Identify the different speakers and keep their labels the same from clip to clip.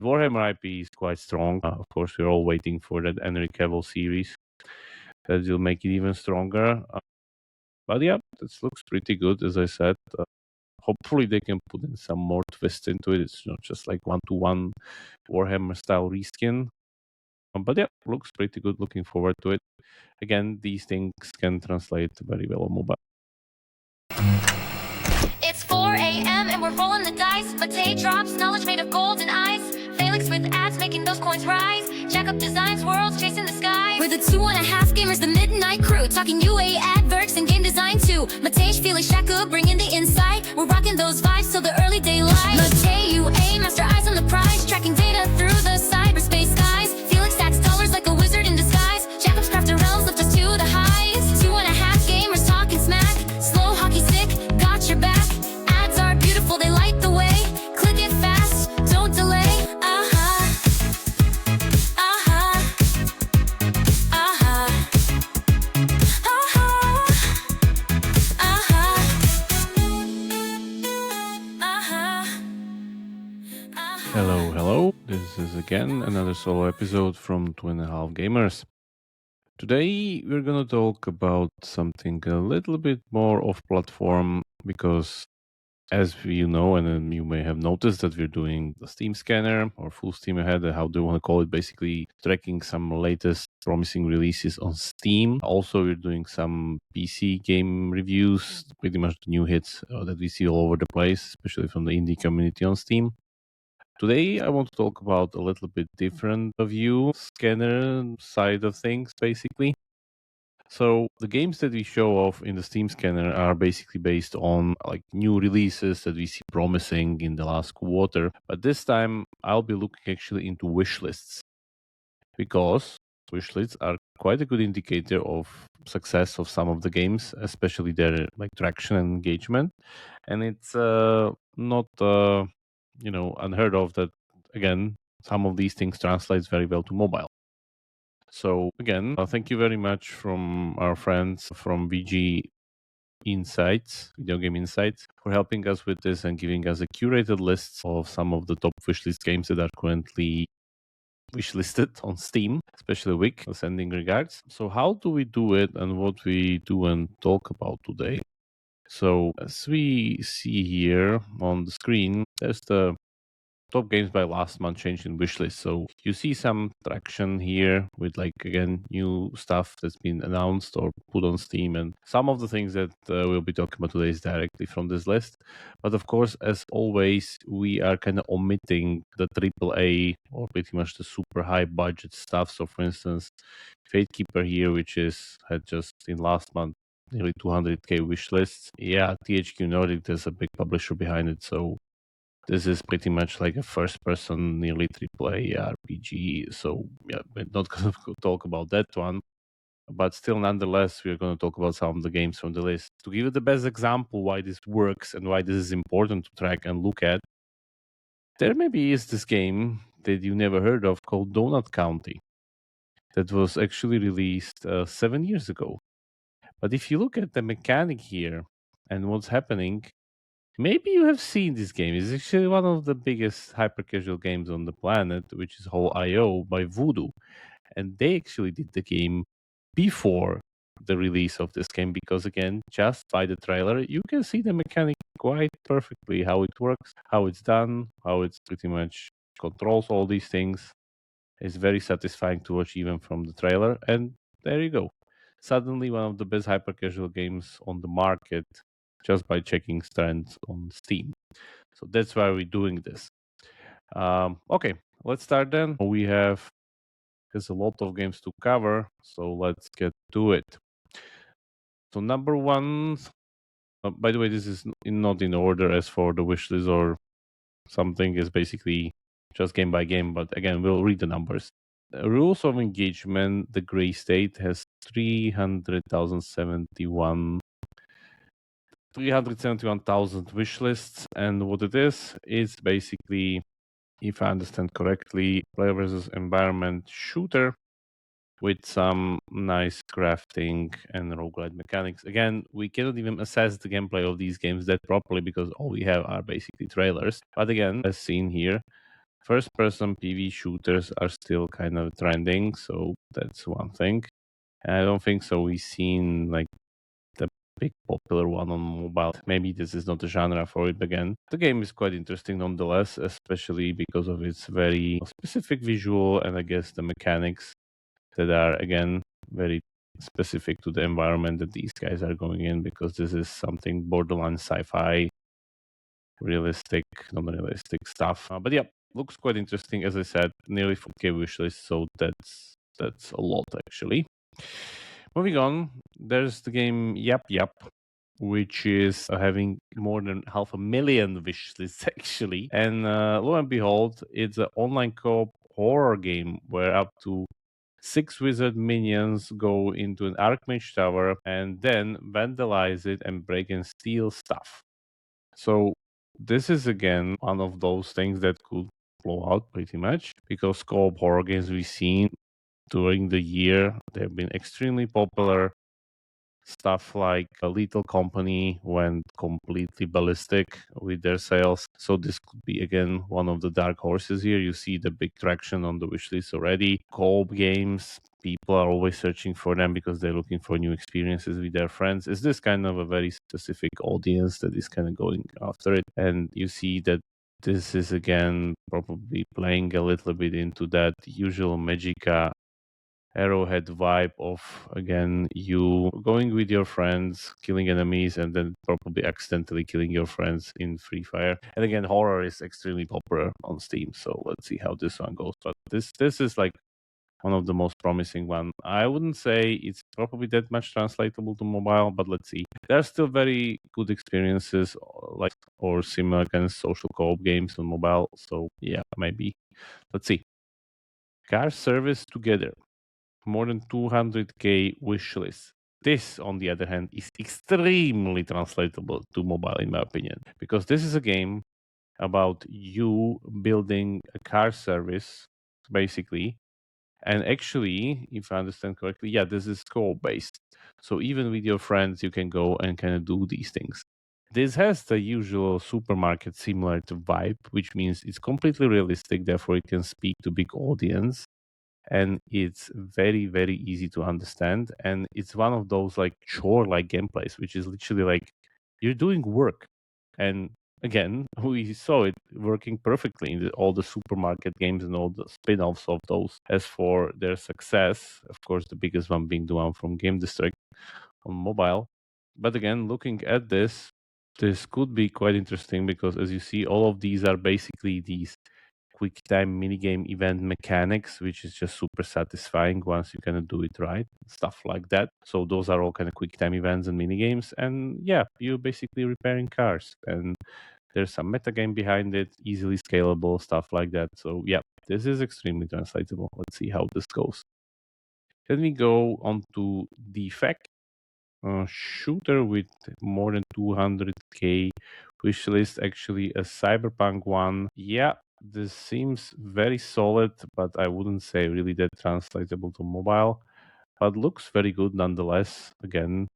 Speaker 1: Warhammer IP is quite strong. Of course, we're all waiting for that Henry Cavill series that will make it even stronger. But yeah, this looks pretty good, as I said. Hopefully, they can put in some more twist into it. It's not just like one-to-one Warhammer style reskin. But yeah, looks pretty good. Looking forward to it. Again, these things can translate very well on mobile.
Speaker 2: It's 4 a.m. and we're rolling the dice. Matei drops knowledge made of golden eyes. Felix with ads making those coins rise. Jakub designs worlds chasing the sky. We're the 2.5 gamers, the midnight crew. Talking UA adverts and game design too. Matei, Felix, Jakub bringing the insight. We're rocking those vibes till the early daylight. Matei, UA, master eyes on the prize. Tracking data through the cyberspace skies. Felix stacks dollars like a wizard in disguise. Jakub's crafted realms lift us to the highs. 2.5 gamers talking smack. Slow hockey stick, got your back. Ads are beautiful, they light the way. Click it fast, don't delay.
Speaker 1: Hello. This is again another solo episode from 2.5 Gamers. Today we're gonna talk about something a little bit more off-platform because, as you know, and then you may have noticed that we're doing the Steam Scanner or full steam ahead, how do you want to call it? Basically, tracking some latest promising releases on Steam. Also, we're doing some PC game reviews, pretty much the new hits that we see all over the place, especially from the indie community on Steam. Today, I want to talk about a little bit different view, scanner side of things, basically. So the games that we show off in the Steam Scanner are basically based on like new releases that we see promising in the last quarter. But this time, I'll be looking actually into wish lists because wish lists are quite a good indicator of success of some of the games, especially their like traction and engagement. And it's not unheard of that, again, some of these things translates very well to mobile. So again, thank you very much from our friends from VG Insights, Video Game Insights, for helping us with this and giving us a curated list of some of the top wishlist games that are currently wishlisted on Steam, especially Wick. Sending regards. So how do we do it and what we do and talk about today? So as we see here on the screen, there's the top games by last month changed in wishlist. So you see some traction here with like, again, new stuff that's been announced or put on Steam. And some of the things that we'll be talking about today is directly from this list. But of course, as always, we are kind of omitting the AAA or pretty much the super high budget stuff. So for instance, Fatekeeper here, which had just in last month nearly 200k wish lists. Yeah, THQ Nordic, there's a big publisher behind it. So this is pretty much like a first-person, nearly AAA RPG. So yeah, we're not going to talk about that one. But still, nonetheless, we're going to talk about some of the games from the list. To give you the best example why this works and why this is important to track and look at, there maybe is this game that you never heard of called Donut County that was actually released 7 years ago. But if you look at the mechanic here and what's happening, maybe you have seen this game. It's actually one of the biggest hyper-casual games on the planet, which is Whole IO by Voodoo. And they actually did the game before the release of this game because, again, just by the trailer, you can see the mechanic quite perfectly, how it works, how it's done, how it's pretty much controls all these things. It's very satisfying to watch even from the trailer. And there you go. Suddenly one of the best hyper-casual games on the market just by checking trends on Steam. So that's why we're doing this. Okay, let's start then. There's a lot of games to cover, so let's get to it. So number one, by the way, this is not in order as for the wish list or something, is basically just game by game, but again, we'll read the numbers. Rules of Engagement, the Gray State has 371,000 wish lists, and what it is basically, if I understand correctly, player versus environment shooter with some nice crafting and roguelite mechanics. Again, we cannot even assess the gameplay of these games that properly because all we have are basically trailers. But again, as seen here, First-person PV shooters are still kind of trending, so that's one thing. And I don't think so. We've seen like the big popular one on mobile. Maybe this is not the genre for it again. The game is quite interesting nonetheless, especially because of its very specific visual and I guess the mechanics that are again very specific to the environment that these guys are going in, because this is something borderline sci-fi, realistic, non-realistic stuff. But yeah, looks quite interesting. As I said, nearly 4K wishlist, so that's a lot actually. Moving on, there's the game Yap Yap, which is having more than 500,000 wishlists actually. And lo and behold, it's an online co-op horror game where up to 6 wizard minions go into an Archmage tower and then vandalize it and break and steal stuff. So this is again one of those things that could blow out pretty much, because co-op horror games we've seen during the year, they've been extremely popular. Stuff like a Lethal Company went completely ballistic with their sales. So this could be again one of the dark horses here. You see the big traction on the wish list already. Co-op games, people are always searching for them because they're looking for new experiences with their friends. Is this kind of a very specific audience that is kind of going after it? And you see that this is again probably playing a little bit into that usual Magica Arrowhead vibe of again you going with your friends, killing enemies, and then probably accidentally killing your friends in Free Fire. And again, horror is extremely popular on Steam, so let's see how this one goes. But this is like one of the most promising one. I wouldn't say it's probably that much translatable to mobile, but let's see. There are still very good experiences like or similar kind of social co-op games on mobile. So yeah, maybe. Let's see. Car service together. More than 200k wish lists. This, on the other hand, is extremely translatable to mobile, in my opinion, because this is a game about you building a car service, basically. And actually, if I understand correctly, yeah, this is co-op based. So even with your friends, you can go and kind of do these things. This has the usual supermarket similar to vibe, which means it's completely realistic. Therefore, it can speak to big audience, and it's very very easy to understand, and it's one of those like chore like gameplays, which is literally like you're doing work. And again, we saw it working perfectly in all the supermarket games and all the spin-offs of those. As for their success, of course the biggest one being the one from Game District on mobile. But again, looking at this could be quite interesting, because as you see, all of these are basically these quick time minigame event mechanics, which is just super satisfying once you kind of do it right, stuff like that. So those are all kind of quick time events and minigames, and yeah, you're basically repairing cars, and there's some metagame behind it, easily scalable stuff like that. So yeah, this is extremely translatable. Let's see how this goes. Then we go on to Defect, shooter with more than 200k wishlist, actually a cyberpunk one. Yeah, this seems very solid, but I wouldn't say really that translatable to mobile, but looks very good nonetheless. Again,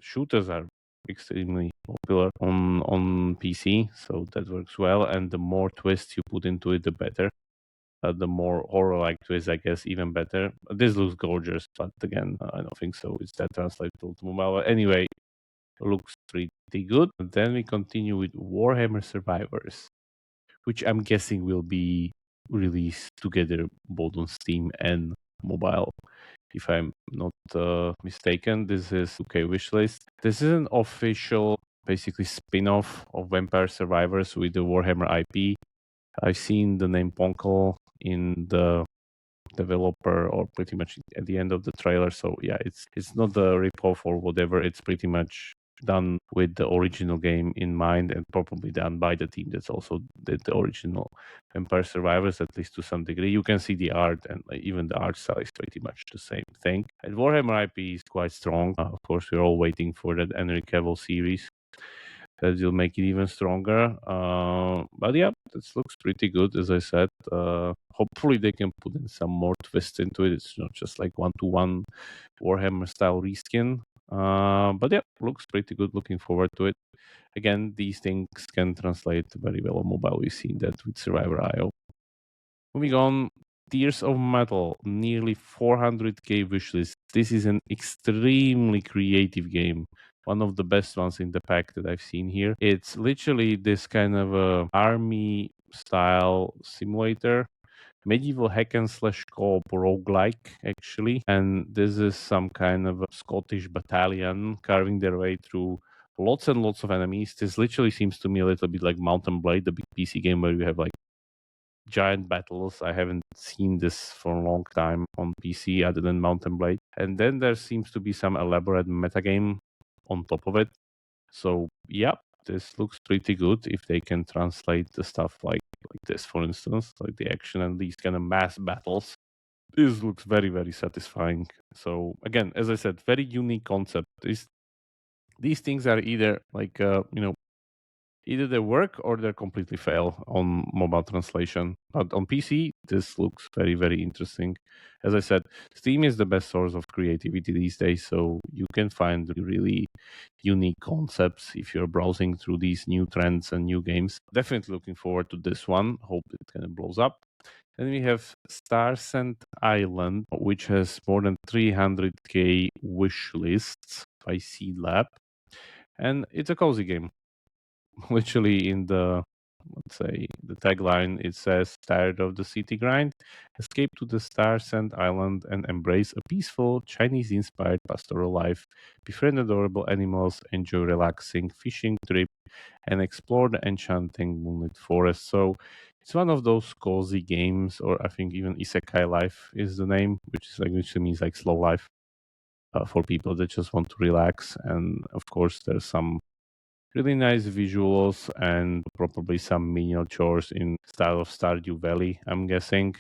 Speaker 1: shooters are extremely popular on PC, so that works well, and the more twists you put into it, the better. The more horror-like twist, I guess, even better. This looks gorgeous, but again, I don't think so. It's that translatable to mobile. But anyway, looks pretty good. And then we continue with Warhammer Survivors, which I'm guessing will be released together both on Steam and mobile. If I'm not mistaken, this is okay wishlist. This is an official, basically spin-off of Vampire Survivors with the Warhammer IP. I've seen the name Ponkel in the developer or pretty much at the end of the trailer. So yeah, it's not the ripoff or whatever. It's pretty much done with the original game in mind, and probably done by the team that's also did the original Vampire Survivors, at least to some degree. You can see the art, and even the art style is pretty much the same thing. And Warhammer IP is quite strong. Of course, we're all waiting for that Henry Cavill series that will make it even stronger. But yeah, this looks pretty good, as I said. Hopefully they can put in some more twist into it. It's not just like one-to-one Warhammer style reskin. But yeah, looks pretty good. Looking forward to it. Again, these things can translate very well on mobile. We've seen that with Survivor IO. Moving on, Tears of Metal, nearly 400k wishlist. This is an extremely creative game. One of the best ones in the pack that I've seen here. It's literally this kind of a army style simulator, medieval hack and slash co-op roguelike actually. And this is some kind of a Scottish battalion carving their way through lots and lots of enemies. This literally seems to me a little bit like Mountain Blade, the big PC game where you have like giant battles. I haven't seen this for a long time on PC other than Mountain Blade. And then there seems to be some elaborate metagame on top of it. So yeah, this looks pretty good if they can translate the stuff like this, for instance, like the action and these kind of mass battles. This looks very, very satisfying. So again, as I said, very unique concept. These things are either like either they work or they completely fail on mobile translation. But on PC, this looks very, very interesting. As I said, Steam is the best source of creativity these days, so you can find really unique concepts if you're browsing through these new trends and new games. Definitely looking forward to this one. Hope it kind of blows up. Then we have Starsend Island, which has more than 300k wish lists by Seed Lab. And it's a cozy game. Literally in the, let's say, the tagline, it says, tired of the city grind? Escape to the Starsend Island and embrace a peaceful, Chinese-inspired pastoral life. Befriend adorable animals, enjoy relaxing fishing trip, and explore the enchanting moonlit forest. So it's one of those cozy games, or I think even Isekai Life is the name, which means like slow life for people that just want to relax. And of course, there's some really nice visuals and probably some menial chores in style of Stardew Valley, I'm guessing.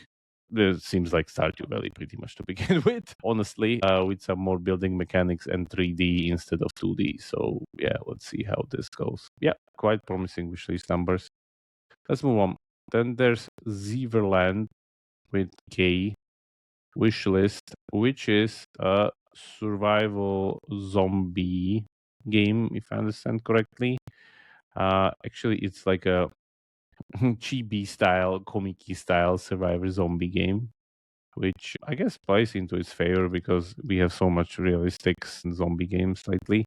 Speaker 1: It seems like Stardew Valley pretty much to begin with, honestly, with some more building mechanics and 3D instead of 2D. So yeah, let's see how this goes. Yeah, quite promising wishlist numbers. Let's move on. Then there's Zeverland with K wishlist, which is a survival zombie game, if I understand correctly. Actually, it's like a chibi style, komiki style survivor zombie game, which I guess plays into its favor because we have so much realistic zombie games lately.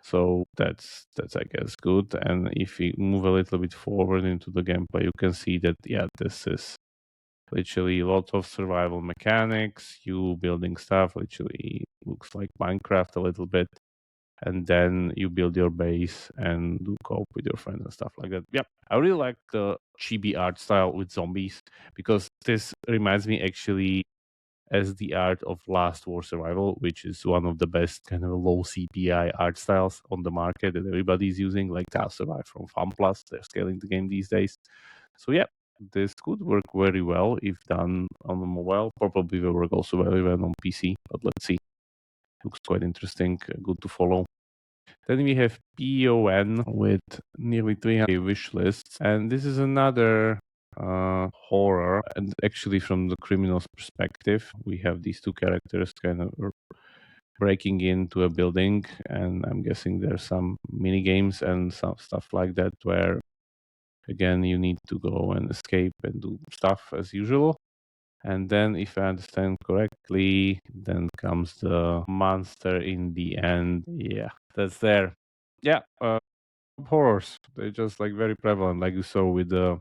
Speaker 1: So that's I guess good. And if we move a little bit forward into the gameplay, you can see that this is literally a lot of survival mechanics. You building stuff, literally looks like Minecraft a little bit, and then you build your base and do co-op with your friends and stuff like that. Yep, I really like the chibi art style with zombies because this reminds me actually as the art of Last War Survival, which is one of the best kind of low CPI art styles on the market that everybody's using, like Tile Survive from FunPlus. They're scaling the game these days. So yeah, this could work very well if done on the mobile. Probably will work also very well on PC, but let's see. Looks quite interesting, good to follow. Then we have PON with nearly 300 wish lists. And this is another horror. And actually, from the criminal's perspective, we have these two characters kind of breaking into a building. And I'm guessing there's some mini games and some stuff like that where, again, you need to go and escape and do stuff as usual. And then, if I understand correctly, then comes the monster in the end. Yeah, that's there. Yeah, horrors. They're just like very prevalent, like you saw with the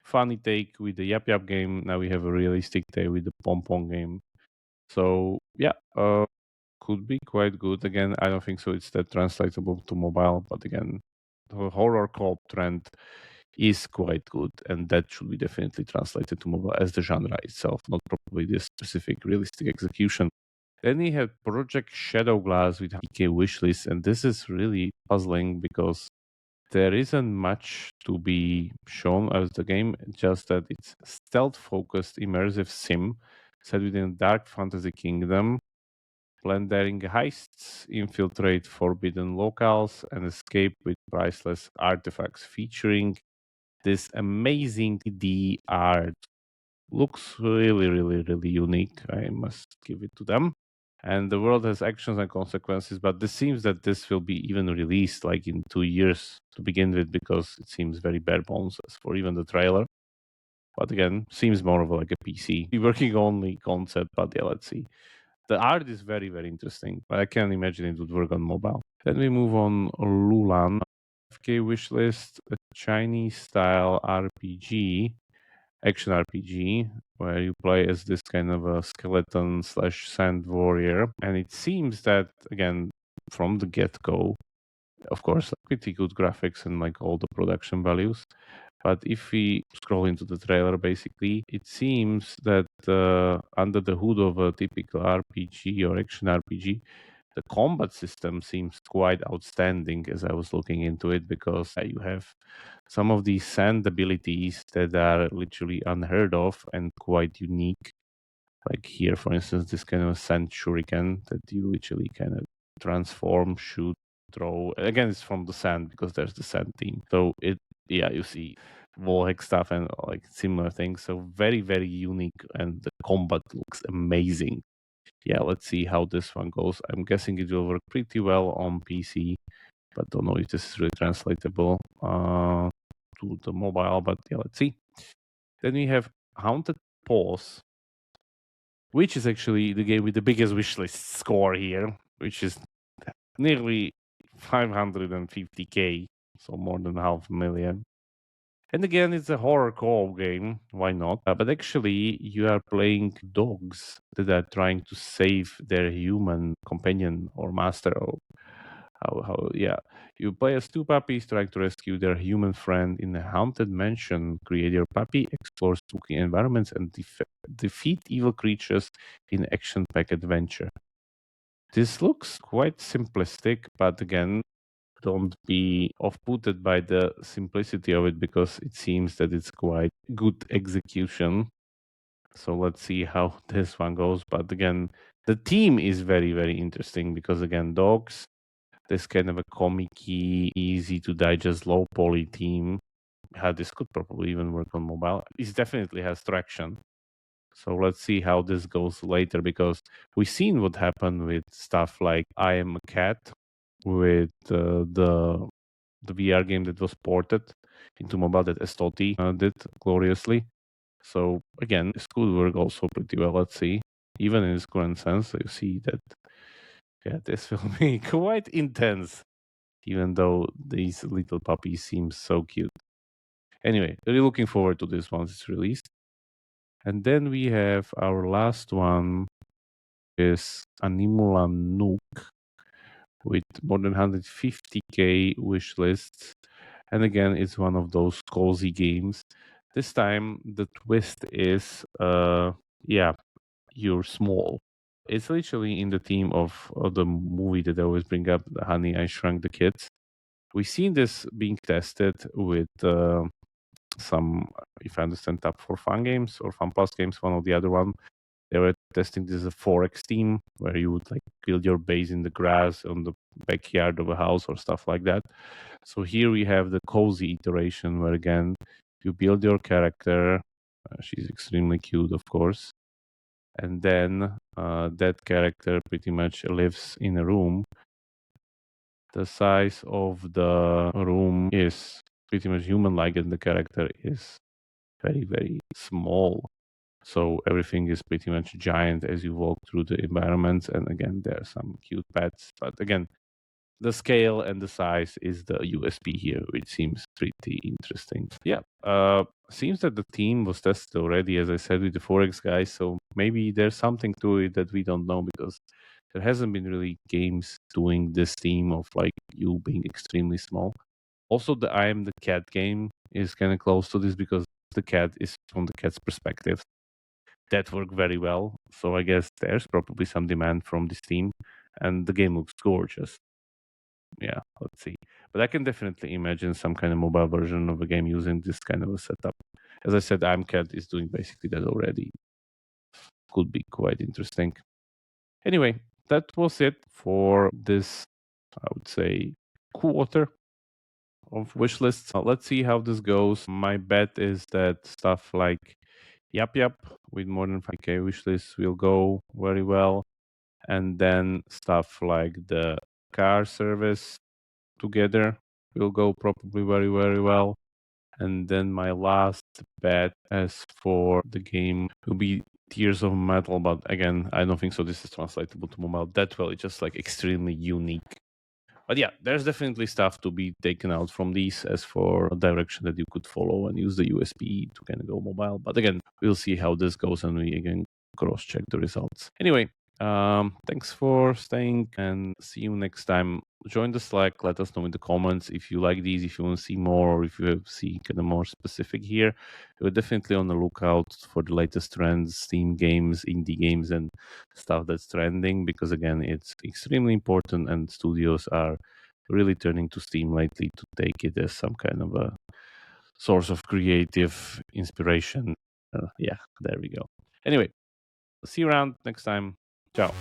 Speaker 1: funny take with the Yap Yap game. Now we have a realistic take with the Pom Pom game. So yeah, could be quite good. Again, I don't think so. It's that translatable to mobile, but again, the horror co-op trend is quite good, and that should be definitely translated to mobile as the genre itself, not probably this specific realistic execution. Then we have Project Shadowglass with PK wishlist, and this is really puzzling because there isn't much to be shown as the game, just that it's stealth-focused immersive sim set within a dark fantasy kingdom, blending heists, infiltrate forbidden locales, and escape with priceless artifacts, featuring this amazing D art. Looks really, really, really unique. I must give it to them. and the world has actions and consequences, but this seems that this will be even released like in 2 years to begin with, because it seems very bare bones as for even the trailer. But again, seems more of like a PC working only concept, but yeah, let's see. The art is very, very interesting, but I can't imagine it would work on mobile. Then we move on Lulan. FK Wishlist, a Chinese style RPG, action RPG, where you play as this kind of a skeleton slash sand warrior. And it seems that, again, from the get-go, of course, pretty good graphics and like all the production values. But if we scroll into the trailer, basically, it seems that under the hood of a typical RPG or action RPG, the combat system seems quite outstanding as I was looking into it, because you have some of these sand abilities that are literally unheard of and quite unique. Like here, for instance, this kind of sand shuriken that you literally kind of transform, shoot, throw. Again, it's from the sand because there's the sand theme. So you see wallhack stuff and like similar things. So very, very unique, and the combat looks amazing. Yeah, let's see how this one goes. I'm guessing it will work pretty well on PC, but don't know if this is really translatable to the mobile. But yeah, let's see. Then we have Haunted Paws, which is actually the game with the biggest wishlist score here, which is nearly 550k, so more than 500,000. And again, it's a horror co-op game. Why not? But actually, you are playing dogs that are trying to save their human companion or master. Or yeah. You play as two puppies trying to rescue their human friend in a haunted mansion. Create your puppy, explore spooky environments, and defeat evil creatures in action-packed adventure. This looks quite simplistic, but again, don't be off-putted by the simplicity of it, because it seems that it's quite good execution. So let's see how this one goes. But again, the theme is very, very interesting, because again, dogs, this kind of a comic-y, easy to digest, low poly theme. This could probably even work on mobile. It definitely has traction. So let's see how this goes later, because we've seen what happened with stuff like I Am a Cat, with the VR game that was ported into mobile that Estoti did gloriously. So again, this could work also pretty well. Let's see. Even in its current sense, you see that this will be quite intense, even though these little puppies seem so cute. Anyway, really looking forward to this once it's released. And then we have our last one, is Animula Nuke, with more than 150k wish lists. And again, it's one of those cozy games. This time, the twist is, you're small. It's literally in the theme of the movie that I always bring up, the Honey, I Shrunk the Kids. We've seen this being tested with some, if I understand, Top 4 Fun games or Fun Plus games, one or the other one. They were testing this as a 4X team, where you would like build your base in the grass on the backyard of a house or stuff like that. So here we have the cozy iteration, where again, you build your character. She's extremely cute, of course. And then that character pretty much lives in a room. The size of the room is pretty much human-like, and the character is very, very small. So everything is pretty much giant as you walk through the environments. And again, there are some cute pets. But again, the scale and the size is the USP here, which seems pretty interesting. Yeah, seems that the team was tested already, as I said, with the 4X guys. So maybe there's something to it that we don't know, because there hasn't been really games doing this theme of like you being extremely small. Also, the I Am the Cat game is kind of close to this, because the cat is from the cat's perspective. That worked very well. So I guess there's probably some demand from this team, and the game looks gorgeous. Yeah, let's see. But I can definitely imagine some kind of mobile version of a game using this kind of a setup. As I said, I'm Cat is doing basically that already. Could be quite interesting. Anyway, that was it for this, I would say, quarter of wish lists. Let's see how this goes. My bet is that stuff like Yap Yap with more than 5k wish lists will go very well. and then stuff like the car service together will go probably very, very well. And then my last bet as for the game will be Tears of Metal, but again, I don't think so this is translatable to mobile that well. It's just like extremely unique. But yeah, there's definitely stuff to be taken out from these as for a direction that you could follow and use the USB to kind of go mobile. But again, we'll see how this goes and we again cross-check the results. Anyway, thanks for staying and see you next time. Join the Slack. Let us know in the comments if you like these, if you want to see more, or if you see kind of more specific here. We're definitely on the lookout for the latest trends, Steam games, indie games, and stuff that's trending because again, it's extremely important, and studios are really turning to Steam lately to take it as some kind of a source of creative inspiration. Yeah, there we go. Anyway, see you around next time. Ciao.